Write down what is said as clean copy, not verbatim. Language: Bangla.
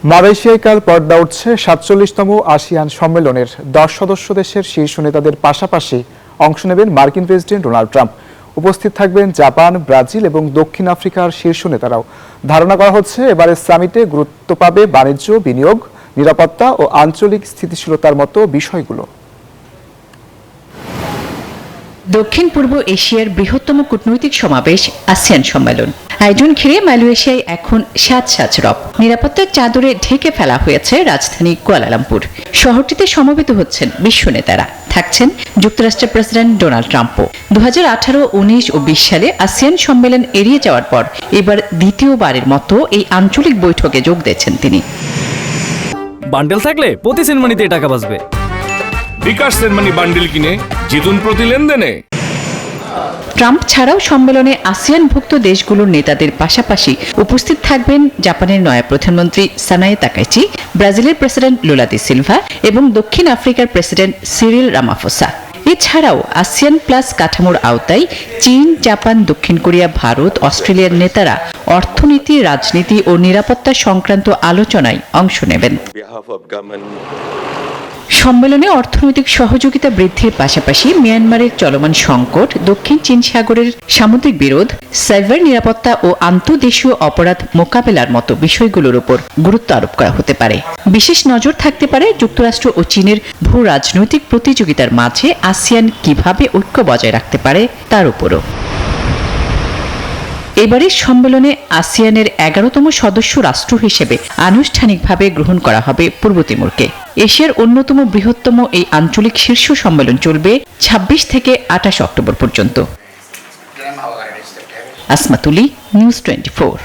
মালয়েশিয়ায় কাল পর্দা উঠছে ৪৭তম আসিয়ান সম্মেলনের ১০ সদস্য দেশের শীর্ষ নেতাদের পাশাপাশি অংশ নেবেন মার্কিন প্রেসিডেন্ট ডোনাল্ড ট্রাম্প। উপস্থিত থাকবেন জাপান, ব্রাজিল এবং দক্ষিণ আফ্রিকার শীর্ষ নেতারাও। ধারণা করা হচ্ছে এবারের সামিটে গুরুত্ব পাবে বাণিজ্য, বিনিয়োগ, নিরাপত্তা ও আঞ্চলিক স্থিতিশীলতার মতো বিষয়গুলো। দক্ষিণ পূর্ব এশিয়ার বৃহত্তম কূটনৈতিক সমাবেশ আসিয়ান সম্মেলন আয়োজন ঘিরে মালয়েশিয়ায় এখন সাজ রব। নিরাপত্তার চাদরে ঢেকে ফেলা হয়েছে রাজধানী কুয়ালালামপুর। শহরটিতে সমবেত হচ্ছেন বিশ্ব নেতারা, থাকছেন যুক্তরাষ্ট্রের প্রেসিডেন্ট ডোনাল্ড ট্রাম্পও। 2018, 19 ও 20 সালে আসিয়ান সম্মেলন এড়িয়ে যাওয়ার পর এবার দ্বিতীয়বারের মতো এই আঞ্চলিক বৈঠকে যোগ দিয়েছেন তিনি। বান্ডেল থাকলে প্রতি সেনমানিতে টাকা বাঁচবে। বিকাশ সেনমানি বান্ডেল কিনে জিতুন প্রতি লেনদেনে। ট্রাম্প ছাড়াও সম্মেলনে আসিয়ানভুক্ত দেশগুলোর নেতাদের পাশাপাশি উপস্থিত থাকবেন জাপানের নয়া প্রধানমন্ত্রী সানায়ে তাকাইচি, ব্রাজিলের প্রেসিডেন্ট লুলা দি সিলভা এবং দক্ষিণ আফ্রিকার প্রেসিডেন্ট সিরিল রামাফোসা। এছাড়াও আসিয়ান প্লাস কাঠামোর আওতায় চীন, জাপান, দক্ষিণ কোরিয়া, ভারত, অস্ট্রেলিয়ার নেতারা অর্থনীতি, রাজনীতি ও নিরাপত্তা সংক্রান্ত আলোচনায় অংশ নেবেন। সম্মেলনে অর্থনৈতিক সহযোগিতা বৃদ্ধির পাশাপাশি মিয়ানমারের চলমান সংকট, দক্ষিণ চীন সাগরের সামুদ্রিক বিরোধ, সাইবার নিরাপত্তা ও আন্তঃদেশীয় অপরাধ মোকাবেলার মতো বিষয়গুলোর উপর গুরুত্ব আরোপ করা হতে পারে। বিশেষ নজর থাকতে পারে যুক্তরাষ্ট্র ও চীনের ভূ রাজনৈতিক প্রতিযোগিতার মাঝে আসিয়ান কিভাবে ঐক্য বজায় রাখতে পারে তার উপরও। এবারের সম্মেলনে আসিয়ানের 11তম সদস্য রাষ্ট্র হিসেবে আনুষ্ঠানিকভাবে গ্রহণ করা হবে পূর্ব তিমুরকে। এশিয়ার অন্যতম বৃহত্তম এই আঞ্চলিক শীর্ষ সম্মেলন চলবে 26 থেকে 28 অক্টোবর পর্যন্ত। আসমা তুলি, নিউজ 24।